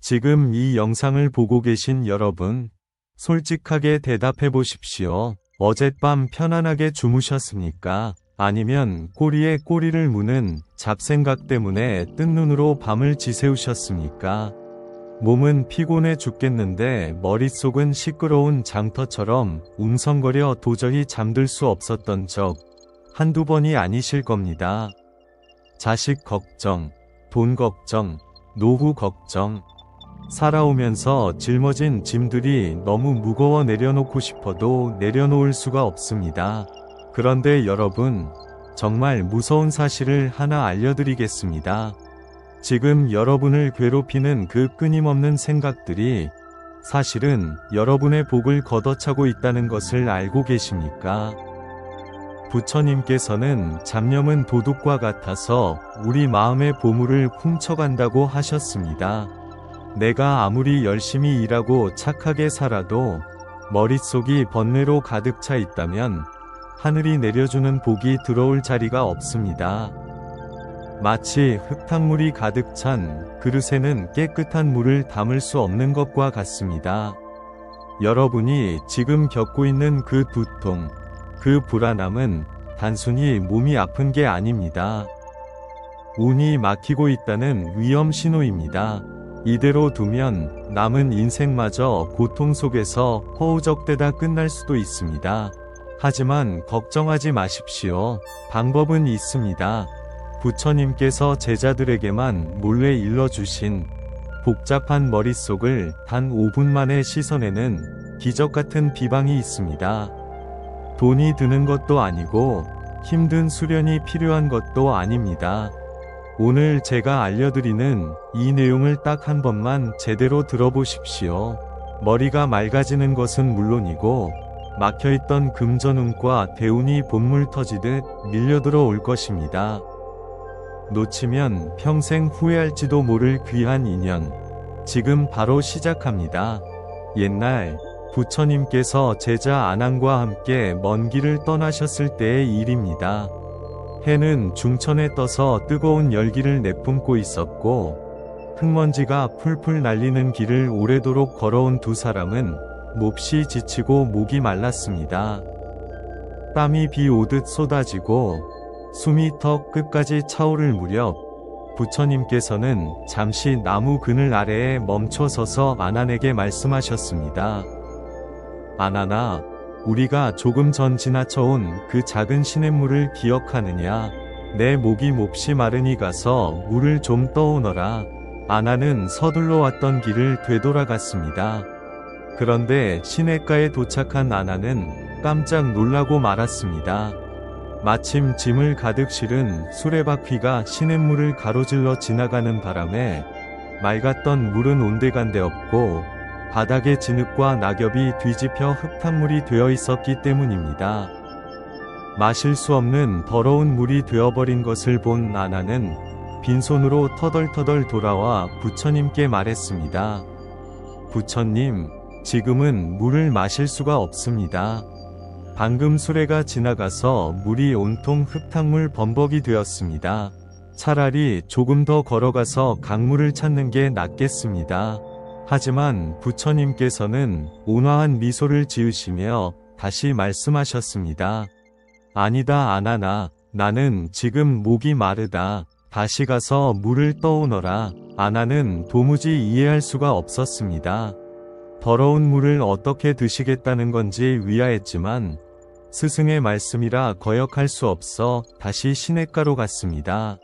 지금 이 영상을 보고 계신 여러분, 솔직하게 대답해 보십시오. 어젯밤 편안하게 주무셨습니까? 아니면 꼬리에 꼬리를 무는 잡생각 때문에 뜬 눈으로 밤을 지새우셨습니까? 몸은 피곤해 죽겠는데 머릿속은 시끄러운 장터처럼 웅성거려 도저히 잠들 수 없었던 적 한두 번이 아니실 겁니다. 자식 걱정, 돈 걱정, 노후 걱정. 살아오면서 짊어진 짐들이 너무 무거워 내려놓고 싶어도 내려놓을 수가 없습니다. 그런데 여러분, 정말 무서운 사실을 하나 알려드리겠습니다. 지금 여러분을 괴롭히는 그 끊임없는 생각들이 사실은 여러분의 복을 걷어차고 있다는 것을 알고 계십니까? 부처님께서는 잡념은 도둑과 같아서 우리 마음의 보물을 훔쳐간다고 하셨습니다. 내가 아무리 열심히 일하고 착하게 살아도 머릿속이 번뇌로 가득 차 있다면 하늘이 내려주는 복이 들어올 자리가 없습니다. 마치 흙탕물이 가득 찬 그릇에는 깨끗한 물을 담을 수 없는 것과 같습니다. 여러분이 지금 겪고 있는 그 두통, 그 불안함은 단순히 몸이 아픈 게 아닙니다. 운이 막히고 있다는 위험 신호입니다. 이대로 두면 남은 인생마저 고통 속에서 허우적대다 끝날 수도 있습니다. 하지만 걱정하지 마십시오. 방법은 있습니다. 부처님께서 제자들에게만 몰래 일러주신 복잡한 머릿속을 단 5분 만에 씻어내는 기적같은 비방이 있습니다. 돈이 드는 것도 아니고 힘든 수련이 필요한 것도 아닙니다. 오늘 제가 알려드리는 이 내용을 딱 한 번만 제대로 들어보십시오. 머리가 맑아지는 것은 물론이고 막혀있던 금전운과 대운이 본물 터지듯 밀려들어 올 것입니다. 놓치면 평생 후회할지도 모를 귀한 인연. 지금 바로 시작합니다. 옛날 부처님께서 제자 아난과 함께 먼 길을 떠나셨을 때의 일입니다. 해는 중천에 떠서 뜨거운 열기를 내뿜고 있었고 흙먼지가 풀풀 날리는 길을 오래도록 걸어온 두 사람은 몹시 지치고 목이 말랐습니다. 땀이 비 오듯 쏟아지고 숨이 턱 끝까지 차오를 무렵 부처님께서는 잠시 나무 그늘 아래에 멈춰 서서 아난에게 말씀하셨습니다. 아난아, 우리가 조금 전 지나쳐온 그 작은 시냇물을 기억하느냐? 내 목이 몹시 마르니 가서 물을 좀 떠오너라. 아난은 서둘러 왔던 길을 되돌아갔습니다. 그런데 시냇가에 도착한 아난은 깜짝 놀라고 말았습니다. 마침 짐을 가득 실은 수레바퀴가 시냇물을 가로질러 지나가는 바람에 맑았던 물은 온데간데 없고 바닥에 진흙과 낙엽이 뒤집혀 흙탕물이 되어 있었기 때문입니다. 마실 수 없는 더러운 물이 되어버린 것을 본 아난은 빈손으로 터덜터덜 돌아와 부처님께 말했습니다. 부처님, 지금은 물을 마실 수가 없습니다. 방금 수레가 지나가서 물이 온통 흙탕물 범벅이 되었습니다. 차라리 조금 더 걸어가서 강물을 찾는 게 낫겠습니다. 하지만 부처님께서는 온화한 미소를 지으시며 다시 말씀하셨습니다. 아니다 아난아, 나는 지금 목이 마르다. 다시 가서 물을 떠오너라. 아난은 도무지 이해할 수가 없었습니다. 더러운 물을 어떻게 드시겠다는 건지 위하했지만 스승의 말씀이라 거역할 수 없어 다시 시냇가로 갔습니다.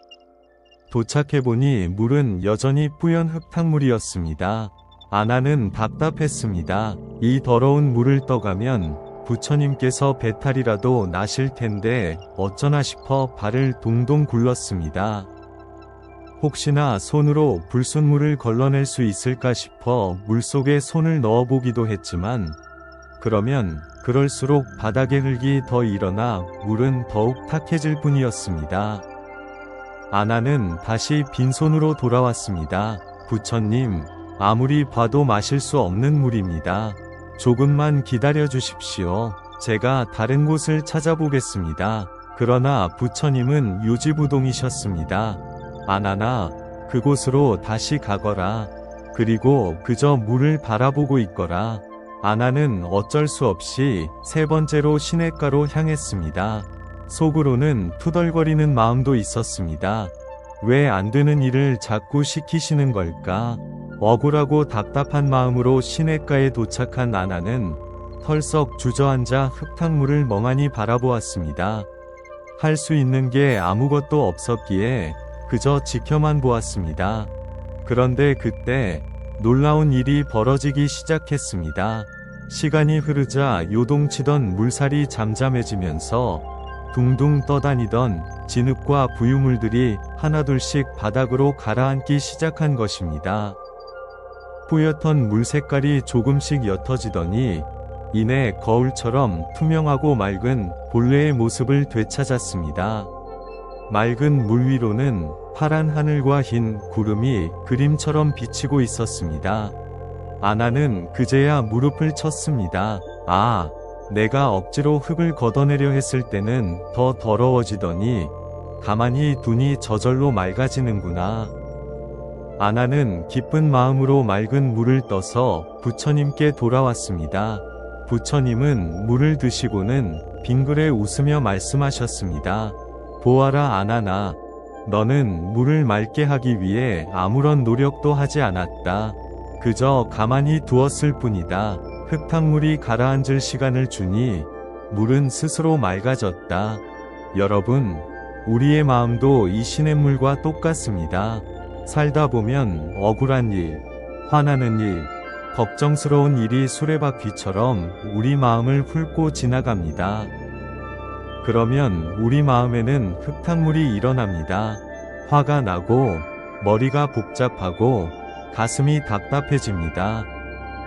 도착해보니 물은 여전히 뿌연 흙탕물이었습니다. 아난은 답답했습니다. 이 더러운 물을 떠가면 부처님께서 배탈이라도 나실 텐데 어쩌나 싶어 발을 동동 굴렀습니다. 혹시나 손으로 불순물을 걸러낼 수 있을까 싶어 물속에 손을 넣어보기도 했지만 그러면 그럴수록 바닥의 흙이 더 일어나 물은 더욱 탁해질 뿐이었습니다. 아난은 다시 빈손으로 돌아왔습니다. 부처님, 아무리 봐도 마실 수 없는 물입니다. 조금만 기다려 주십시오. 제가 다른 곳을 찾아보겠습니다. 그러나 부처님은 요지부동이셨습니다. 아난아, 그곳으로 다시 가거라. 그리고 그저 물을 바라보고 있거라. 아나는 어쩔 수 없이 세 번째로 시냇가로 향했습니다. 속으로는 투덜거리는 마음도 있었습니다. 왜 안 되는 일을 자꾸 시키시는 걸까? 억울하고 답답한 마음으로 시냇가에 도착한 아나는 털썩 주저앉아 흙탕물을 멍하니 바라보았습니다. 할 수 있는 게 아무것도 없었기에 그저 지켜만 보았습니다. 그런데 그때 놀라운 일이 벌어지기 시작했습니다. 시간이 흐르자 요동치던 물살이 잠잠해지면서 둥둥 떠다니던 진흙과 부유물들이 하나둘씩 바닥으로 가라앉기 시작한 것입니다. 뿌옇던 물 색깔이 조금씩 옅어지더니 이내 거울처럼 투명하고 맑은 본래의 모습을 되찾았습니다. 맑은 물 위로는 파란 하늘과 흰 구름이 그림처럼 비치고 있었습니다. 아나는 그제야 무릎을 쳤습니다. 아, 내가 억지로 흙을 걷어내려 했을 때는 더 더러워지더니 가만히 두니 저절로 맑아지는구나. 아나는 기쁜 마음으로 맑은 물을 떠서 부처님께 돌아왔습니다. 부처님은 물을 드시고는 빙그레 웃으며 말씀하셨습니다. 보아라 아나나, 너는 물을 맑게 하기 위해 아무런 노력도 하지 않았다. 그저 가만히 두었을 뿐이다. 흙탕물이 가라앉을 시간을 주니 물은 스스로 맑아졌다. 여러분, 우리의 마음도 이 시냇물과 똑같습니다. 살다 보면 억울한 일, 화나는 일, 걱정스러운 일이 수레바퀴처럼 우리 마음을 훑고 지나갑니다. 그러면 우리 마음에는 흙탕물이 일어납니다. 화가 나고 머리가 복잡하고 가슴이 답답해집니다.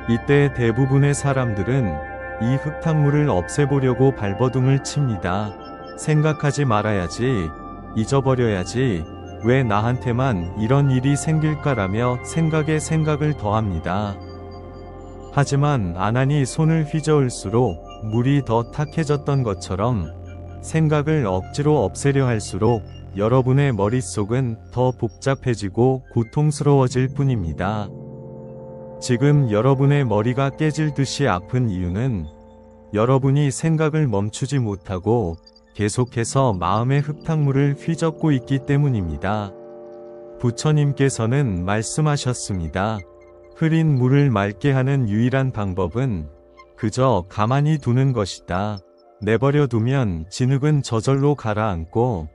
이때 대부분의 사람들은 이 흙탕물을 없애보려고 발버둥을 칩니다. 생각하지 말아야지, 잊어버려야지, 왜 나한테만 이런 일이 생길까라며 생각에 생각을 더합니다. 하지만 아나니 손을 휘저을수록 물이 더 탁해졌던 것처럼 생각을 억지로 없애려 할수록 여러분의 머릿속은 더 복잡해지고 고통스러워질 뿐입니다. 지금 여러분의 머리가 깨질 듯이 아픈 이유는 여러분이 생각을 멈추지 못하고 계속해서 마음의 흙탕물을 휘젓고 있기 때문입니다. 부처님께서는 말씀하셨습니다. 흐린 물을 맑게 하는 유일한 방법은 그저 가만히 두는 것이다. 내버려 두면 진흙은 저절로 가라앉고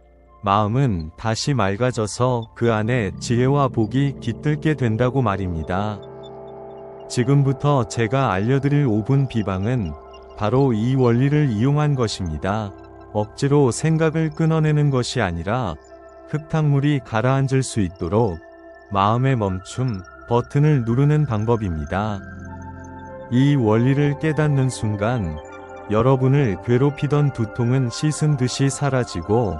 마음은 다시 맑아져서 그 안에 지혜와 복이 깃들게 된다고 말입니다. 지금부터 제가 알려드릴 5분 비방은 바로 이 원리를 이용한 것입니다. 억지로 생각을 끊어내는 것이 아니라 흙탕물이 가라앉을 수 있도록 마음의 멈춤 버튼을 누르는 방법입니다. 이 원리를 깨닫는 순간 여러분을 괴롭히던 두통은 씻은 듯이 사라지고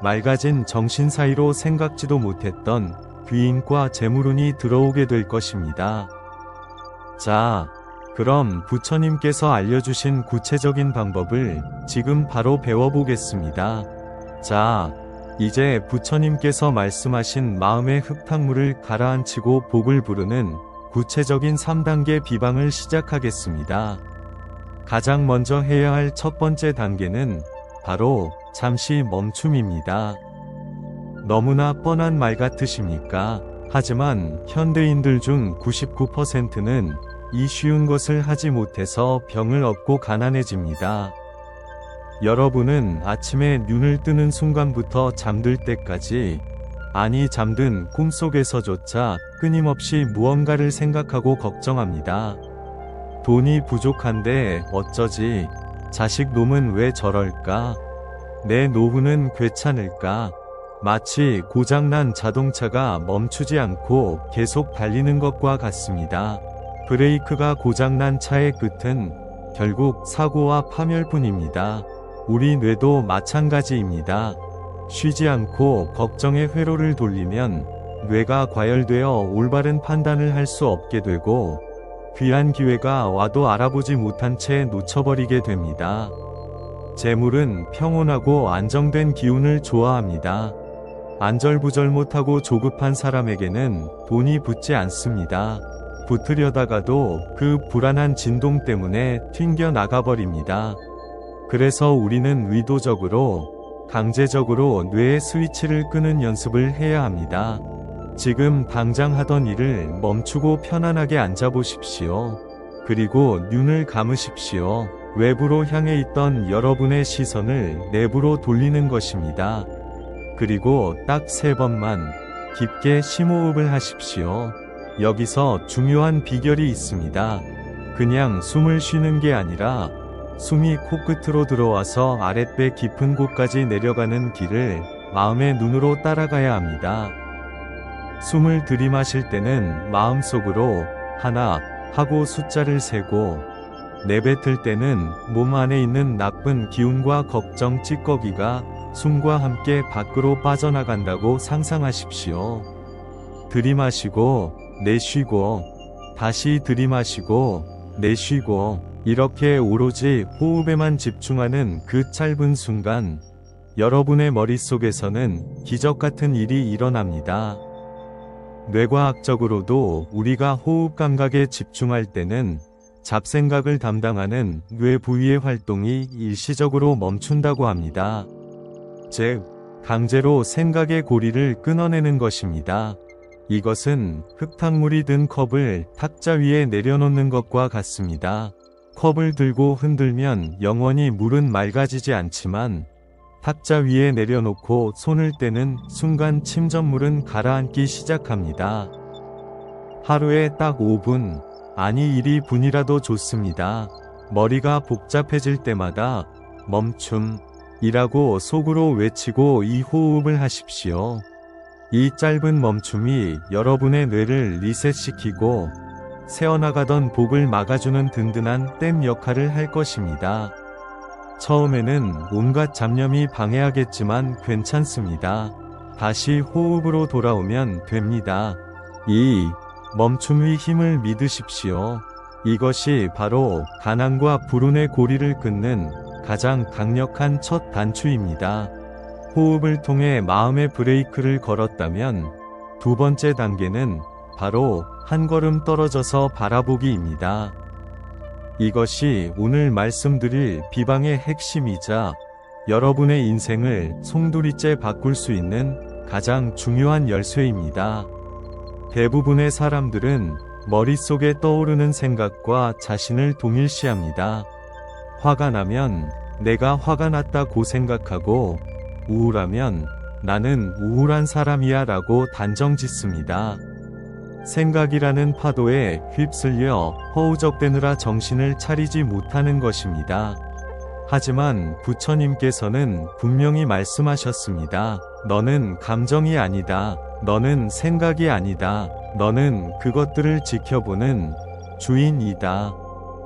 맑아진 정신 사이로 생각지도 못했던 귀인과 재물운이 들어오게 될 것입니다. 자, 그럼 부처님께서 알려주신 구체적인 방법을 지금 바로 배워보겠습니다. 자, 이제 부처님께서 말씀하신 마음의 흙탕물을 가라앉히고 복을 부르는 구체적인 3단계 비방을 시작하겠습니다. 가장 먼저 해야 할 첫 번째 단계는 바로 잠시 멈춤입니다. 너무나 뻔한 말 같으십니까? 하지만 현대인들 중 99%는 이 쉬운 것을 하지 못해서 병을 얻고 가난해집니다. 여러분은 아침에 눈을 뜨는 순간부터 잠들 때까지, 아니 잠든 꿈속에서조차 끊임없이 무언가를 생각하고 걱정합니다. 돈이 부족한데 어쩌지? 자식 놈은 왜 저럴까? 내 노후는 괜찮을까? 마치 고장난 자동차가 멈추지 않고 계속 달리는 것과 같습니다. 브레이크가 고장난 차의 끝은 결국 사고와 파멸뿐입니다. 우리 뇌도 마찬가지입니다. 쉬지 않고 걱정의 회로를 돌리면 뇌가 과열되어 올바른 판단을 할 수 없게 되고 귀한 기회가 와도 알아보지 못한 채 놓쳐버리게 됩니다. 재물은 평온하고 안정된 기운을 좋아합니다. 안절부절 못하고 조급한 사람에게는 돈이 붙지 않습니다. 붙으려다가도 그 불안한 진동 때문에 튕겨 나가버립니다. 그래서 우리는 의도적으로, 강제적으로 뇌의 스위치를 끄는 연습을 해야 합니다. 지금 당장 하던 일을 멈추고 편안하게 앉아보십시오. 그리고 눈을 감으십시오. 외부로 향해 있던 여러분의 시선을 내부로 돌리는 것입니다. 그리고 딱 3번만 깊게 심호흡을 하십시오. 여기서 중요한 비결이 있습니다. 그냥 숨을 쉬는 게 아니라 숨이 코끝으로 들어와서 아랫배 깊은 곳까지 내려가는 길을 마음의 눈으로 따라가야 합니다. 숨을 들이마실 때는 마음속으로 하나 하고 숫자를 세고, 내뱉을 때는 몸 안에 있는 나쁜 기운과 걱정, 찌꺼기가 숨과 함께 밖으로 빠져나간다고 상상하십시오. 들이마시고 내쉬고 다시 들이마시고 내쉬고, 이렇게 오로지 호흡에만 집중하는 그 짧은 순간 여러분의 머릿속에서는 기적 같은 일이 일어납니다. 뇌과학적으로도 우리가 호흡 감각에 집중할 때는 잡생각을 담당하는 뇌 부위의 활동이 일시적으로 멈춘다고 합니다. 즉, 강제로 생각의 고리를 끊어내는 것입니다. 이것은 흙탕물이 든 컵을 탁자 위에 내려놓는 것과 같습니다. 컵을 들고 흔들면 영원히 물은 맑아지지 않지만, 탁자 위에 내려놓고 손을 떼는 순간 침전물은 가라앉기 시작합니다. 하루에 딱 5분, 아니 1분이라도 좋습니다. 머리가 복잡해질 때마다 멈춤이라고 속으로 외치고 이 호흡을 하십시오. 이 짧은 멈춤이 여러분의 뇌를 리셋시키고 새어나가던 복을 막아주는 든든한 댐 역할을 할 것입니다. 처음에는 온갖 잡념이 방해하겠지만 괜찮습니다. 다시 호흡으로 돌아오면 됩니다. 이 멈춤의 힘을 믿으십시오. 이것이 바로 가난과 불운의 고리를 끊는 가장 강력한 첫 단추입니다. 호흡을 통해 마음의 브레이크를 걸었다면, 2번째 단계는 바로 한 걸음 떨어져서 바라보기입니다. 이것이 오늘 말씀드릴 비방의 핵심이자 여러분의 인생을 송두리째 바꿀 수 있는 가장 중요한 열쇠입니다. 대부분의 사람들은 머릿속에 떠오르는 생각과 자신을 동일시합니다. 화가 나면 내가 화가 났다고 생각하고, 우울하면 나는 우울한 사람이야 라고 단정 짓습니다. 생각이라는 파도에 휩쓸려 허우적대느라 정신을 차리지 못하는 것입니다. 하지만 부처님께서는 분명히 말씀하셨습니다. 너는 감정이 아니다. 너는 생각이 아니다. 너는 그것들을 지켜보는 주인이다.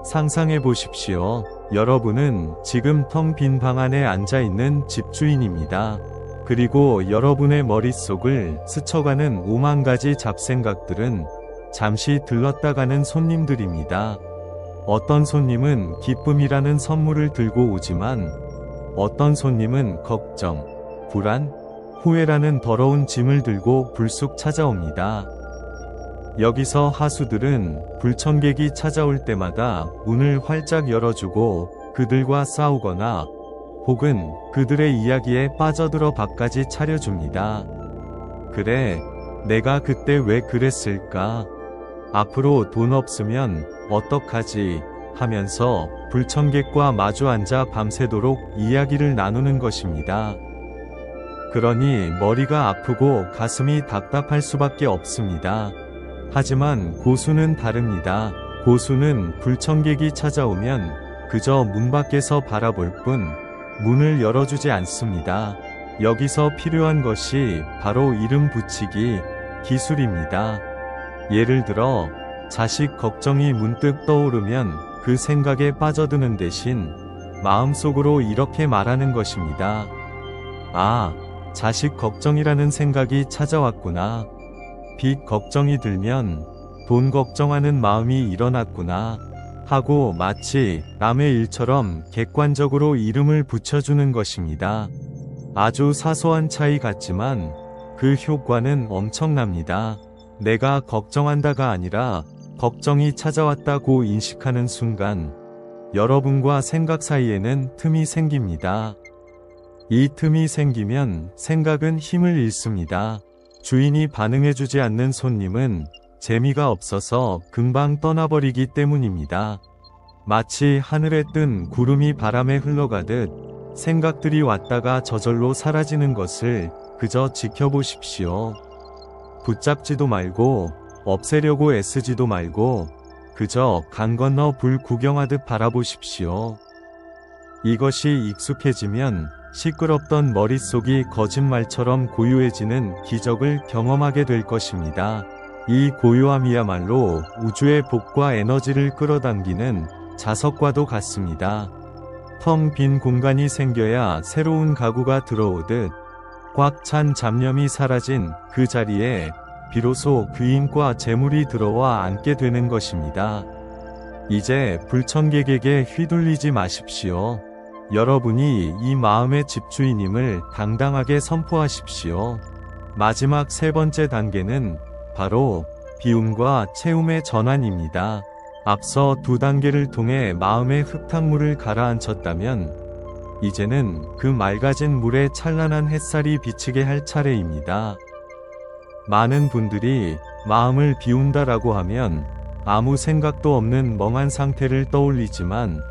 상상해 보십시오. 여러분은 지금 텅 빈 방 안에 앉아 있는 집주인입니다. 그리고 여러분의 머릿속을 스쳐가는 5만 가지 잡생각들은 잠시 들렀다 가는 손님들입니다. 어떤 손님은 기쁨이라는 선물을 들고 오지만, 어떤 손님은 걱정, 불안, 후회라는 더러운 짐을 들고 불쑥 찾아옵니다. 여기서 하수들은 불청객이 찾아올 때마다 문을 활짝 열어주고 그들과 싸우거나 혹은 그들의 이야기에 빠져들어 밥까지 차려줍니다. 그래, 내가 그때 왜 그랬을까? 앞으로 돈 없으면 어떡하지? 하면서 불청객과 마주 앉아 밤새도록 이야기를 나누는 것입니다. 그러니 머리가 아프고 가슴이 답답할 수밖에 없습니다. 하지만 고수는 다릅니다. 고수는 불청객이 찾아오면 그저 문 밖에서 바라볼 뿐 문을 열어주지 않습니다. 여기서 필요한 것이 바로 이름 붙이기 기술입니다. 예를 들어 자식 걱정이 문득 떠오르면 그 생각에 빠져드는 대신 마음속으로 이렇게 말하는 것입니다. 아, 자식 걱정이라는 생각이 찾아왔구나. 빚 걱정이 들면 돈 걱정하는 마음이 일어났구나 하고 마치 남의 일처럼 객관적으로 이름을 붙여주는 것입니다. 아주 사소한 차이 같지만 그 효과는 엄청납니다. 내가 걱정한다가 아니라 걱정이 찾아왔다고 인식하는 순간 여러분과 생각 사이에는 틈이 생깁니다. 이 틈이 생기면 생각은 힘을 잃습니다. 주인이 반응해주지 않는 손님은 재미가 없어서 금방 떠나버리기 때문입니다. 마치 하늘에 뜬 구름이 바람에 흘러가듯 생각들이 왔다가 저절로 사라지는 것을 그저 지켜보십시오. 붙잡지도 말고 없애려고 애쓰지도 말고 그저 강 건너 불 구경하듯 바라보십시오. 이것이 익숙해지면 시끄럽던 머릿속이 거짓말처럼 고요해지는 기적을 경험하게 될 것입니다. 이 고요함이야말로 우주의 복과 에너지를 끌어당기는 자석과도 같습니다. 텅 빈 공간이 생겨야 새로운 가구가 들어오듯 꽉 찬 잡념이 사라진 그 자리에 비로소 귀인과 재물이 들어와 앉게 되는 것입니다. 이제 불청객에게 휘둘리지 마십시오. 여러분이 이 마음의 집주인임을 당당하게 선포하십시오. 마지막 세 번째 단계는 바로 비움과 채움의 전환입니다. 앞서 두 단계를 통해 마음의 흙탕물을 가라앉혔다면 이제는 그 맑아진 물에 찬란한 햇살이 비치게 할 차례입니다. 많은 분들이 마음을 비운다라고 하면 아무 생각도 없는 멍한 상태를 떠올리지만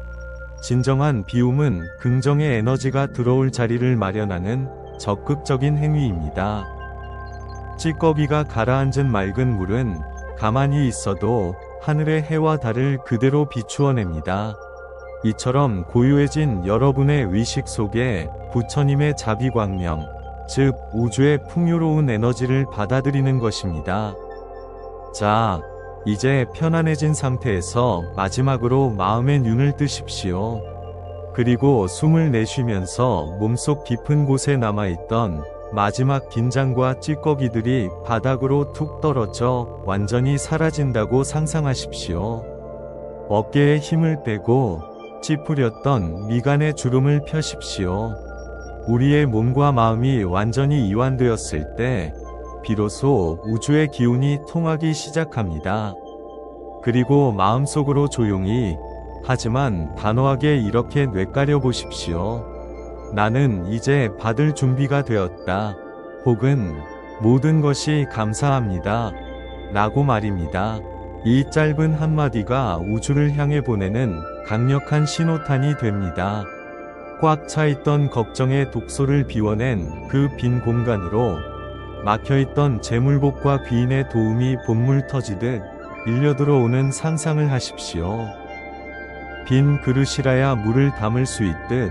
진정한 비움은 긍정의 에너지가 들어올 자리를 마련하는 적극적인 행위입니다. 찌꺼기가 가라앉은 맑은 물은 가만히 있어도 하늘의 해와 달을 그대로 비추어냅니다. 이처럼 고요해진 여러분의 의식 속에 부처님의 자비광명, 즉 우주의 풍요로운 에너지를 받아들이는 것입니다. 자, 이제 편안해진 상태에서 마지막으로 마음의 눈을 뜨십시오. 그리고 숨을 내쉬면서 몸속 깊은 곳에 남아있던 마지막 긴장과 찌꺼기들이 바닥으로 툭 떨어져 완전히 사라진다고 상상하십시오. 어깨에 힘을 빼고 찌푸렸던 미간의 주름을 펴십시오. 우리의 몸과 마음이 완전히 이완되었을 때 비로소 우주의 기운이 통하기 시작합니다. 그리고 마음속으로 조용히 하지만 단호하게 이렇게 뇌까려 보십시오. 나는 이제 받을 준비가 되었다. 혹은 모든 것이 감사합니다. 라고 말입니다. 이 짧은 한마디가 우주를 향해 보내는 강력한 신호탄이 됩니다. 꽉 차있던 걱정의 독소를 비워낸 그 빈 공간으로 막혀있던 재물복과 귀인의 도움이 본물 터지듯 일려 들어오는 상상을 하십시오. 빈 그릇이라야 물을 담을 수 있듯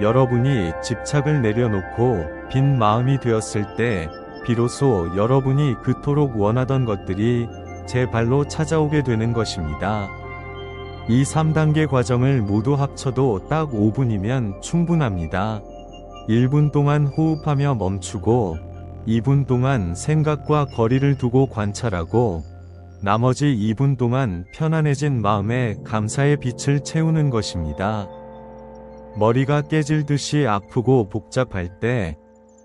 여러분이 집착을 내려놓고 빈 마음이 되었을 때 비로소 여러분이 그토록 원하던 것들이 제 발로 찾아오게 되는 것입니다. 이 3단계 과정을 모두 합쳐도 딱 5분이면 충분합니다. 1분 동안 호흡하며 멈추고 2분 동안 생각과 거리를 두고 관찰하고 나머지 2분 동안 편안해진 마음에 감사의 빛을 채우는 것입니다. 머리가 깨질 듯이 아프고 복잡할 때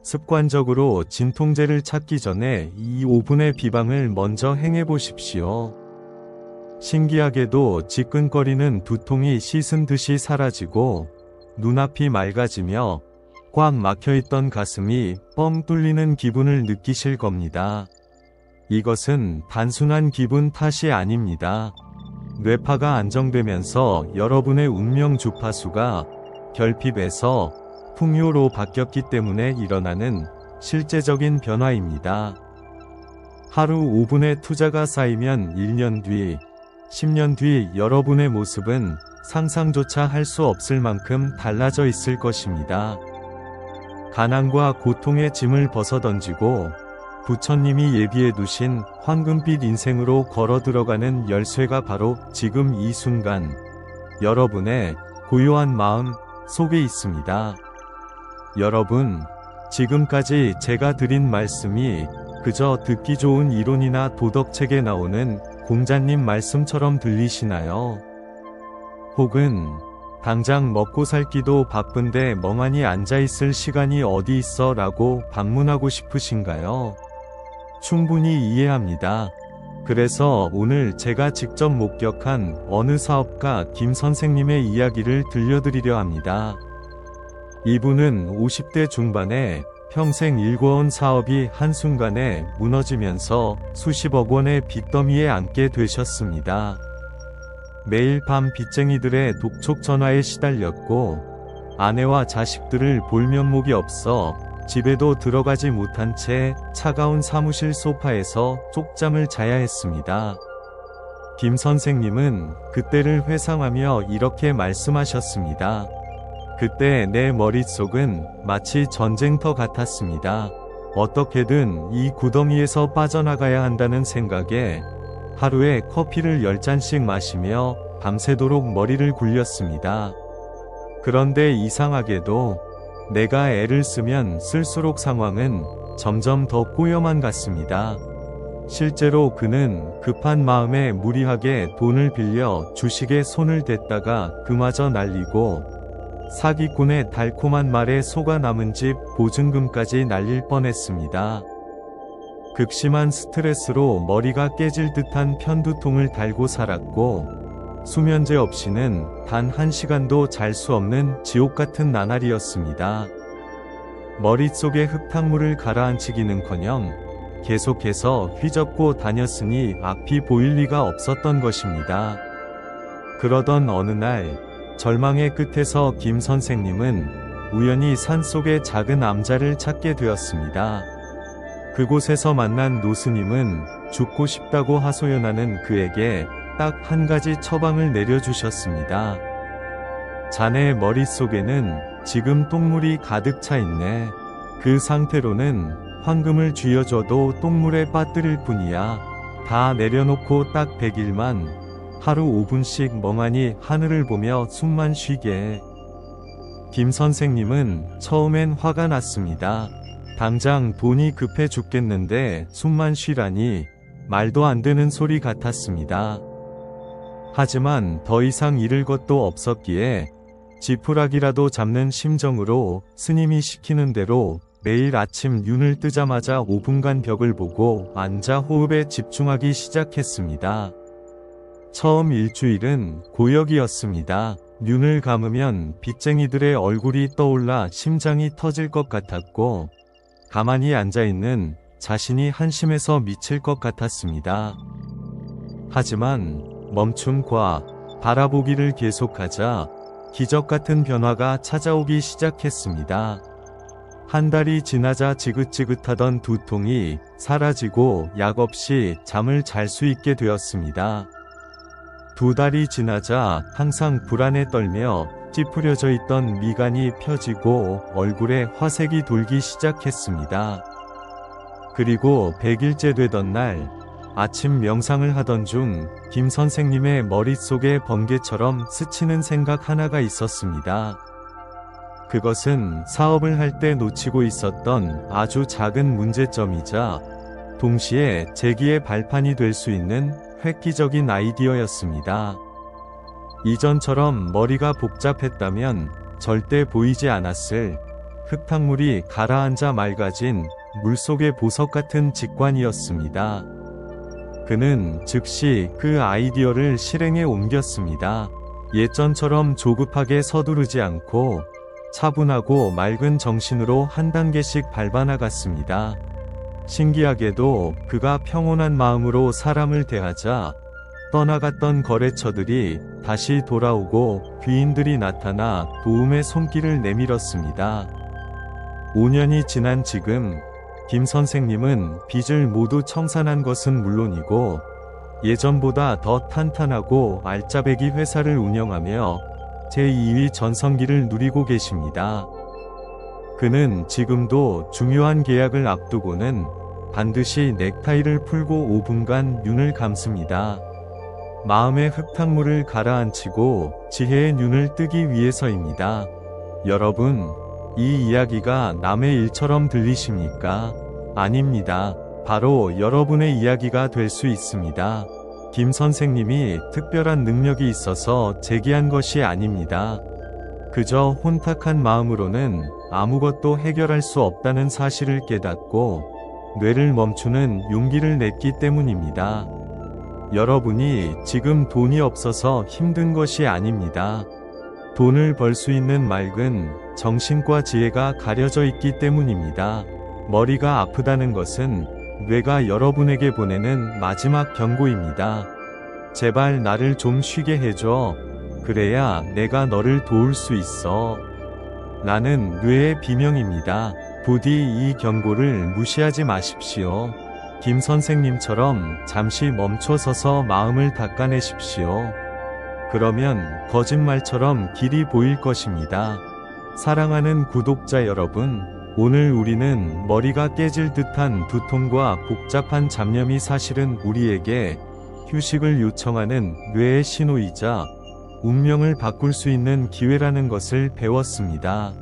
습관적으로 진통제를 찾기 전에 이 5분의 비방을 먼저 행해보십시오. 신기하게도 지끈거리는 두통이 씻은 듯이 사라지고 눈앞이 맑아지며 꽉 막혀있던 가슴이 뻥 뚫리는 기분을 느끼실 겁니다. 이것은 단순한 기분 탓이 아닙니다. 뇌파가 안정되면서 여러분의 운명 주파수가 결핍에서 풍요로 바뀌었기 때문에 일어나는 실제적인 변화입니다. 하루 5분의 투자가 쌓이면 1년 뒤, 10년 뒤 여러분의 모습은 상상조차 할 수 없을 만큼 달라져 있을 것입니다. 가난과 고통의 짐을 벗어던지고 부처님이 예비해 두신 황금빛 인생으로 걸어 들어가는 열쇠가 바로 지금 이 순간 여러분의 고요한 마음 속에 있습니다. 여러분, 지금까지 제가 드린 말씀이 그저 듣기 좋은 이론이나 도덕책에 나오는 공자님 말씀처럼 들리시나요? 혹은 당장 먹고 살기도 바쁜데 멍하니 앉아있을 시간이 어디 있어 라고 반문하고 싶으신가요? 충분히 이해합니다. 그래서 오늘 제가 직접 목격한 어느 사업가 김 선생님의 이야기를 들려드리려 합니다. 이분은 50대 중반에 평생 일궈온 사업이 한순간에 무너지면서 수십억 원의 빚더미에 앉게 되셨습니다. 매일 밤 빚쟁이들의 독촉 전화에 시달렸고 아내와 자식들을 볼 면목이 없어 집에도 들어가지 못한 채 차가운 사무실 소파에서 쪽잠을 자야 했습니다. 김 선생님은 그때를 회상하며 이렇게 말씀하셨습니다. 그때 내 머릿속은 마치 전쟁터 같았습니다. 어떻게든 이 구덩이에서 빠져나가야 한다는 생각에 하루에 커피를 10잔씩 마시며 밤새도록 머리를 굴렸습니다. 그런데 이상하게도 내가 애를 쓰면 쓸수록 상황은 점점 더 꼬여만 갔습니다. 실제로 그는 급한 마음에 무리하게 돈을 빌려 주식에 손을 댔다가 그마저 날리고 사기꾼의 달콤한 말에 속아 남은 집 보증금까지 날릴 뻔했습니다. 극심한 스트레스로 머리가 깨질 듯한 편두통을 달고 살았고 수면제 없이는 단 1시간도 잘 수 없는 지옥 같은 나날이었습니다. 머릿속에 흙탕물을 가라앉히기는커녕 계속해서 휘젓고 다녔으니 앞이 보일 리가 없었던 것입니다. 그러던 어느 날 절망의 끝에서 김 선생님은 우연히 산속의 작은 암자를 찾게 되었습니다. 그곳에서 만난 노스님은 죽고 싶다고 하소연하는 그에게 딱 한 가지 처방을 내려주셨습니다. 자네 머릿속에는 지금 똥물이 가득 차 있네. 그 상태로는 황금을 쥐어줘도 똥물에 빠뜨릴 뿐이야. 다 내려놓고 딱 100일만 하루 5분씩 멍하니 하늘을 보며 숨만 쉬게. 김 선생님은 처음엔 화가 났습니다. 당장 돈이 급해 죽겠는데 숨만 쉬라니 말도 안 되는 소리 같았습니다. 하지만 더 이상 잃을 것도 없었기에 지푸라기라도 잡는 심정으로 스님이 시키는 대로 매일 아침 눈을 뜨자마자 5분간 벽을 보고 앉아 호흡에 집중하기 시작했습니다. 처음 일주일은 고역이었습니다. 눈을 감으면 빚쟁이들의 얼굴이 떠올라 심장이 터질 것 같았고 가만히 앉아있는 자신이 한심해서 미칠 것 같았습니다. 하지만 멈춤과 바라보기를 계속하자 기적 같은 변화가 찾아오기 시작했습니다. 한 달이 지나자 지긋지긋하던 두통이 사라지고 약 없이 잠을 잘 수 있게 되었습니다. 2달이 지나자 항상 불안에 떨며 찌푸려져 있던 미간이 펴지고 얼굴에 화색이 돌기 시작했습니다. 그리고 100일째 되던 날 아침 명상을 하던 중 김 선생님의 머릿속에 번개처럼 스치는 생각 하나가 있었습니다. 그것은 사업을 할 때 놓치고 있었던 아주 작은 문제점이자 동시에 재기의 발판이 될 수 있는 획기적인 아이디어였습니다. 이전처럼 머리가 복잡했다면 절대 보이지 않았을 흙탕물이 가라앉아 맑아진 물속의 보석 같은 직관이었습니다. 그는 즉시 그 아이디어를 실행에 옮겼습니다. 예전처럼 조급하게 서두르지 않고 차분하고 맑은 정신으로 한 단계씩 밟아나갔습니다. 신기하게도 그가 평온한 마음으로 사람을 대하자 떠나갔던 거래처들이 다시 돌아오고 귀인들이 나타나 도움의 손길을 내밀었습니다. 5년이 지난 지금 김 선생님은 빚을 모두 청산한 것은 물론이고 예전보다 더 탄탄하고 알짜배기 회사를 운영하며 제2위 전성기를 누리고 계십니다. 그는 지금도 중요한 계약을 앞두고는 반드시 넥타이를 풀고 5분간 눈을 감습니다. 마음의 흙탕물을 가라앉히고 지혜의 눈을 뜨기 위해서입니다. 여러분, 이 이야기가 남의 일처럼 들리십니까? 아닙니다. 바로 여러분의 이야기가 될 수 있습니다. 김 선생님이 특별한 능력이 있어서 제기한 것이 아닙니다. 그저 혼탁한 마음으로는 아무것도 해결할 수 없다는 사실을 깨닫고 뇌를 멈추는 용기를 냈기 때문입니다. 여러분이 지금 돈이 없어서 힘든 것이 아닙니다. 돈을 벌 수 있는 맑은 정신과 지혜가 가려져 있기 때문입니다. 머리가 아프다는 것은 뇌가 여러분에게 보내는 마지막 경고입니다. 제발 나를 좀 쉬게 해줘. 그래야 내가 너를 도울 수 있어. 라는 뇌의 비명입니다. 부디 이 경고를 무시하지 마십시오. 김 선생님처럼 잠시 멈춰서서 마음을 닦아내십시오. 그러면 거짓말처럼 길이 보일 것입니다. 사랑하는 구독자 여러분, 오늘 우리는 머리가 깨질 듯한 두통과 복잡한 잡념이 사실은 우리에게 휴식을 요청하는 뇌의 신호이자 운명을 바꿀 수 있는 기회라는 것을 배웠습니다.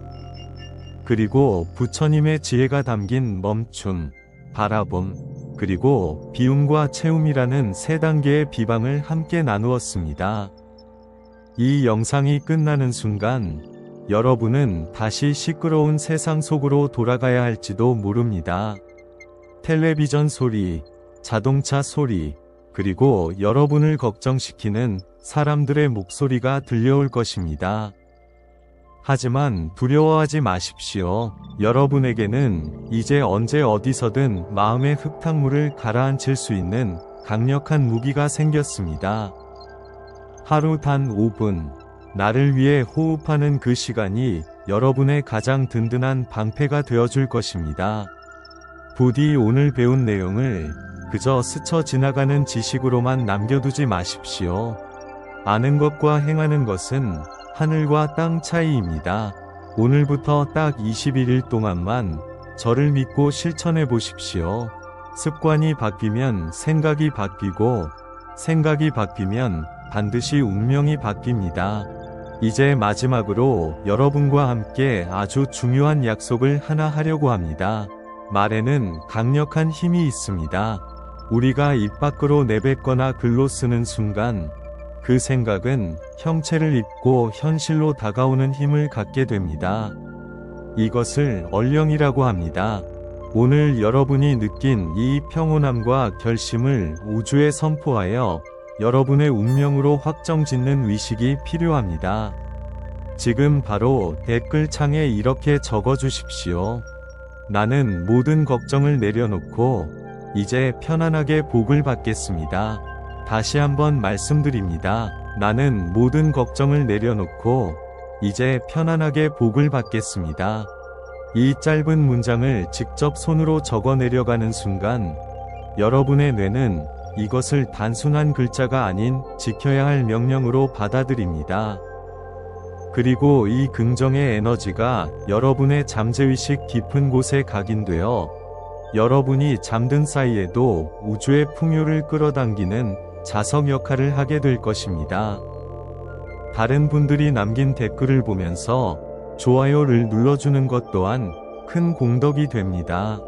그리고 부처님의 지혜가 담긴 멈춤, 바라봄, 그리고 비움과 채움이라는 세 단계의 비방을 함께 나누었습니다. 이 영상이 끝나는 순간 여러분은 다시 시끄러운 세상 속으로 돌아가야 할지도 모릅니다. 텔레비전 소리, 자동차 소리, 그리고 여러분을 걱정시키는 사람들의 목소리가 들려올 것입니다. 하지만 두려워하지 마십시오. 여러분에게는 이제 언제 어디서든 마음의 흙탕물을 가라앉힐 수 있는 강력한 무기가 생겼습니다. 하루 단 5분, 나를 위해 호흡하는 그 시간이 여러분의 가장 든든한 방패가 되어줄 것입니다. 부디 오늘 배운 내용을 그저 스쳐 지나가는 지식으로만 남겨두지 마십시오. 아는 것과 행하는 것은 하늘과 땅 차이입니다. 오늘부터 딱 21일 동안만 저를 믿고 실천해 보십시오. 습관이 바뀌면 생각이 바뀌고, 생각이 바뀌면 반드시 운명이 바뀝니다. 이제 마지막으로 여러분과 함께 아주 중요한 약속을 하나 하려고 합니다. 말에는 강력한 힘이 있습니다. 우리가 입 밖으로 내뱉거나 글로 쓰는 순간 그 생각은 형체를 입고 현실로 다가오는 힘을 갖게 됩니다. 이것을 얼령이라고 합니다. 오늘 여러분이 느낀 이 평온함과 결심을 우주에 선포하여 여러분의 운명으로 확정짓는 의식이 필요합니다. 지금 바로 댓글창에 이렇게 적어주십시오. 나는 모든 걱정을 내려놓고 이제 편안하게 복을 받겠습니다. 다시 한번 말씀드립니다. 나는 모든 걱정을 내려놓고 이제 편안하게 복을 받겠습니다. 이 짧은 문장을 직접 손으로 적어 내려가는 순간 여러분의 뇌는 이것을 단순한 글자가 아닌 지켜야 할 명령으로 받아들입니다. 그리고 이 긍정의 에너지가 여러분의 잠재의식 깊은 곳에 각인되어 여러분이 잠든 사이에도 우주의 풍요를 끌어당기는 자석 역할을 하게 될 것입니다. 다른 분들이 남긴 댓글을 보면서 좋아요를 눌러주는 것 또한 큰 공덕이 됩니다.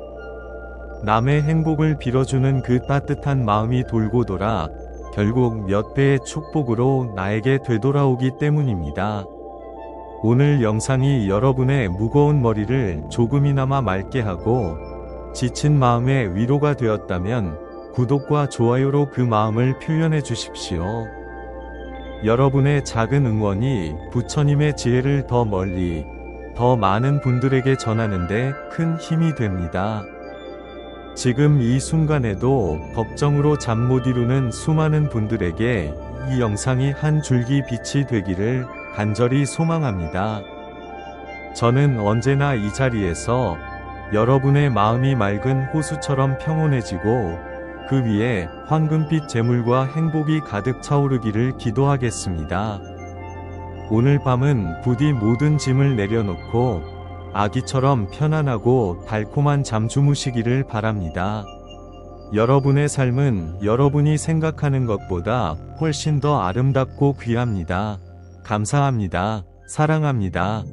남의 행복을 빌어주는 그 따뜻한 마음이 돌고 돌아 결국 몇 배의 축복으로 나에게 되돌아오기 때문입니다. 오늘 영상이 여러분의 무거운 머리를 조금이나마 맑게 하고 지친 마음의 위로가 되었다면 구독과 좋아요로 그 마음을 표현해 주십시오. 여러분의 작은 응원이 부처님의 지혜를 더 멀리, 더 많은 분들에게 전하는데 큰 힘이 됩니다. 지금 이 순간에도 걱정으로 잠 못 이루는 수많은 분들에게 이 영상이 한 줄기 빛이 되기를 간절히 소망합니다. 저는 언제나 이 자리에서 여러분의 마음이 맑은 호수처럼 평온해지고 그 위에 황금빛 재물과 행복이 가득 차오르기를 기도하겠습니다. 오늘 밤은 부디 모든 짐을 내려놓고 아기처럼 편안하고 달콤한 잠 주무시기를 바랍니다. 여러분의 삶은 여러분이 생각하는 것보다 훨씬 더 아름답고 귀합니다. 감사합니다. 사랑합니다.